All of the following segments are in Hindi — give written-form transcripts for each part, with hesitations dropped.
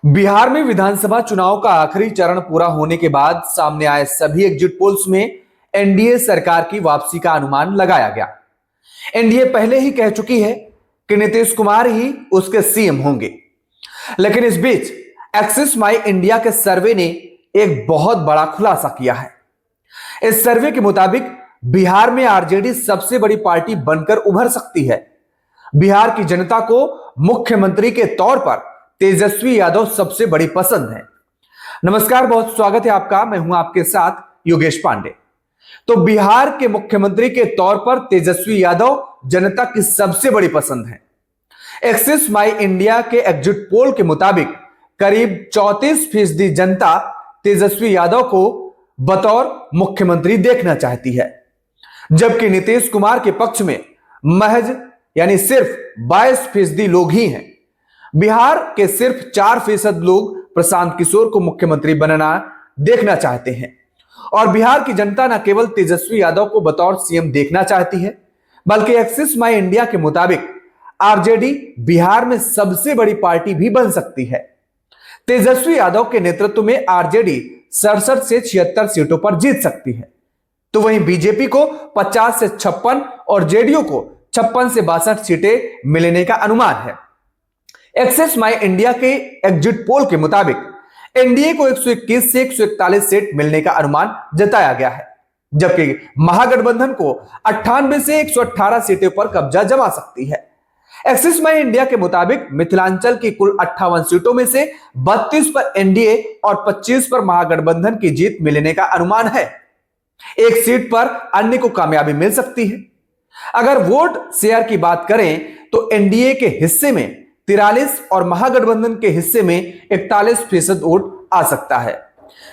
बिहार में विधानसभा चुनाव का आखिरी चरण पूरा होने के बाद सामने आए सभी एग्जिट पोल्स में एनडीए सरकार की वापसी का अनुमान लगाया गया। एनडीए पहले ही कह चुकी है कि नीतीश कुमार ही उसके सीएम होंगे, लेकिन इस बीच एक्सिस माई इंडिया के सर्वे ने एक बहुत बड़ा खुलासा किया है। इस सर्वे के मुताबिक बिहार में आरजेडी सबसे बड़ी पार्टी बनकर उभर सकती है। बिहार की जनता को मुख्यमंत्री के तौर पर तेजस्वी यादव सबसे बड़ी पसंद है। नमस्कार, बहुत स्वागत है आपका। मैं हूं आपके साथ योगेश पांडे। तो बिहार के मुख्यमंत्री के तौर पर तेजस्वी यादव जनता की सबसे बड़ी पसंद है। एक्सिस माई इंडिया के एग्जिट पोल के मुताबिक करीब 34% जनता तेजस्वी यादव को बतौर मुख्यमंत्री देखना चाहती है, जबकि नीतीश कुमार के पक्ष में महज यानी सिर्फ 22% लोग ही हैं। बिहार के सिर्फ 4% लोग प्रशांत किशोर को मुख्यमंत्री बनना देखना चाहते हैं। और बिहार की जनता न केवल तेजस्वी यादव को बतौर सीएम देखना चाहती है, बल्कि एक्सिस माई इंडिया के मुताबिक आरजेडी बिहार में सबसे बड़ी पार्टी भी बन सकती है। तेजस्वी यादव के नेतृत्व में आरजेडी 67 से 76 सीटों पर जीत सकती है, तो वहीं बीजेपी को 50 से 56 और जेडीयू को 56 से 62 सीटें मिलने का अनुमान है। एक्सिस माई इंडिया के एग्जिट पोल के मुताबिक एनडीए को 121 से 141 सीट मिलने का अनुमान जताया गया है, जबकि महागठबंधन को 98 से 118 सीटों पर कब्जा जमा सकती है। एक्सिस माई इंडिया के मुताबिक मिथिलांचल की कुल 58 सीटों में से 32 पर एनडीए और 25 पर महागठबंधन की जीत मिलने का अनुमान है। एक सीट पर अन्य को कामयाबी मिल सकती है। अगर वोट शेयर की बात करें तो एनडीए के हिस्से में 43 और महागठबंधन के हिस्से में 41% वोट आ सकता है,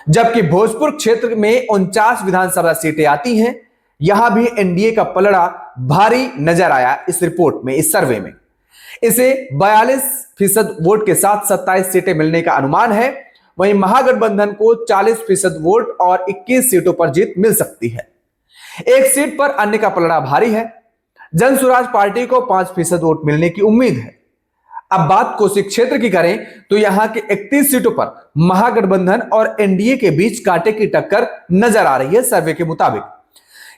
जबकि भोजपुर क्षेत्र में 49 विधानसभा सीटें आती हैं। यहां भी एनडीए का पलड़ा भारी नजर आया इस रिपोर्ट में, इस सर्वे में। इसे 42% वोट के साथ 27 सीटें मिलने का अनुमान है। वहीं महागठबंधन को 40% वोट और 21 सीटों पर जीत मिल सकती है। एक सीट पर अन्य का पलड़ा भारी है। जनसुराज पार्टी को 5% वोट मिलने की उम्मीद है। अब बात कोसी क्षेत्र की करें तो यहां के 31 सीटों पर महागठबंधन और एनडीए के बीच कांटे की टक्कर नजर आ रही है। सर्वे के मुताबिक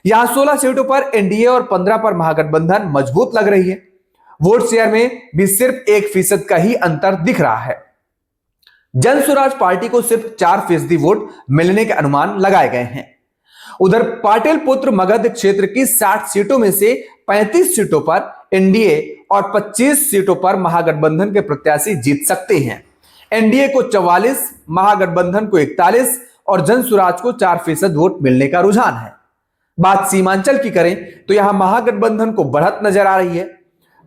यहां 16 सीटों पर एनडीए और 15 पर महागठबंधन मजबूत लग रही है। वोट शेयर में भी सिर्फ 1% का ही अंतर दिख रहा है। जनसुराज पार्टी को सिर्फ 4% वोट मिलने के अनुमान लगाए गए हैं। उधर पाटिल पुत्र मगध क्षेत्र की 60 सीटों में से 35 सीटों पर एनडीए और 25 सीटों पर महागठबंधन के प्रत्याशी जीत सकते हैं। एनडीए को 44, महागठबंधन को 41 और जनसुराज को 4% वोट मिलने का रुझान है। बात सीमांचल की करें तो यहां महागठबंधन को बढ़त नजर आ रही है।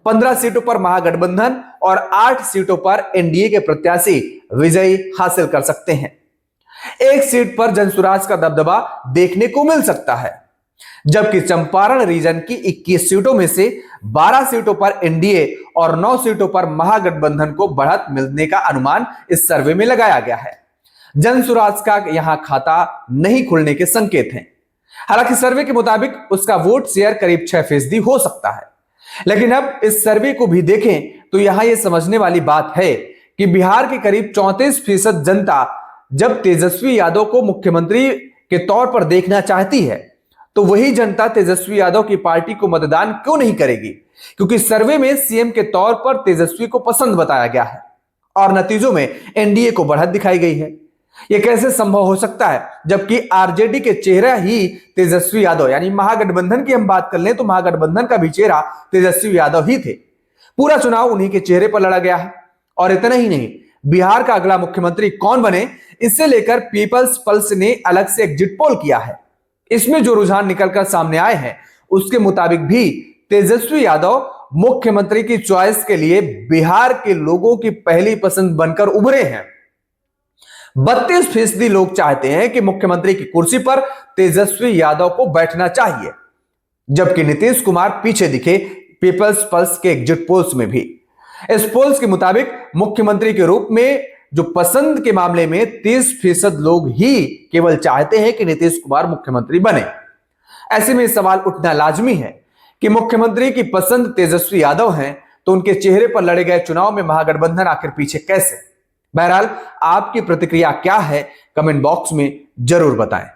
15 सीटों पर महागठबंधन और 8 सीटों पर एनडीए के प्रत्याशी विजयी हासिल कर सकते हैं। एक सीट पर जनसुराज का दबदबा देखने को मिल सकता है, जबकि चंपारण रीजन की 21 सीटों में से 12 सीटों पर एनडीए और 9 सीटों पर महागठबंधन को बढ़त मिलने का अनुमान इस सर्वे में लगाया गया है। जनसुराज का यहां खाता नहीं खुलने के संकेत हैं। हालांकि सर्वे के मुताबिक उसका वोट शेयर करीब 6% हो सकता है। लेकिन अब इस सर्वे को भी देखें तो यहां यह समझने वाली बात है कि बिहार के करीब 34% जनता जब तेजस्वी यादव को मुख्यमंत्री के तौर पर देखना चाहती है, तो वही जनता तेजस्वी यादव की पार्टी को मतदान क्यों नहीं करेगी? क्योंकि सर्वे में सीएम के तौर पर तेजस्वी को पसंद बताया गया है और नतीजों में एनडीए को बढ़त दिखाई गई है। यह कैसे संभव हो सकता है, जबकि आरजेडी के चेहरा ही तेजस्वी यादव यानी महागठबंधन की हम बात कर लें तो महागठबंधन का भी चेहरा तेजस्वी यादव ही थे। पूरा चुनाव उन्हीं के चेहरे पर लड़ा गया है। और इतना ही नहीं, बिहार का अगला मुख्यमंत्री कौन बने, इससे लेकर पीपल्स पल्स ने अलग से एग्जिट पोल किया है। इसमें जो रुझान निकलकर सामने आए हैं उसके मुताबिक भी तेजस्वी यादव मुख्यमंत्री की चॉइस के लिए बिहार के लोगों की पहली पसंद बनकर उभरे हैं। 32% लोग चाहते हैं कि मुख्यमंत्री की कुर्सी पर तेजस्वी यादव को बैठना चाहिए, जबकि नीतीश कुमार पीछे दिखे पीपल्स पल्स के एग्जिट पोल्स में भी। इस पोल्स के मुताबिक मुख्यमंत्री के रूप में जो पसंद के मामले में 30% लोग ही केवल चाहते हैं कि नीतीश कुमार मुख्यमंत्री बने। ऐसे में सवाल उठना लाजमी है कि मुख्यमंत्री की पसंद तेजस्वी यादव हैं, तो उनके चेहरे पर लड़े गए चुनाव में महागठबंधन आखिर पीछे कैसे? बहरहाल आपकी प्रतिक्रिया क्या है, कमेंट बॉक्स में जरूर बताएं।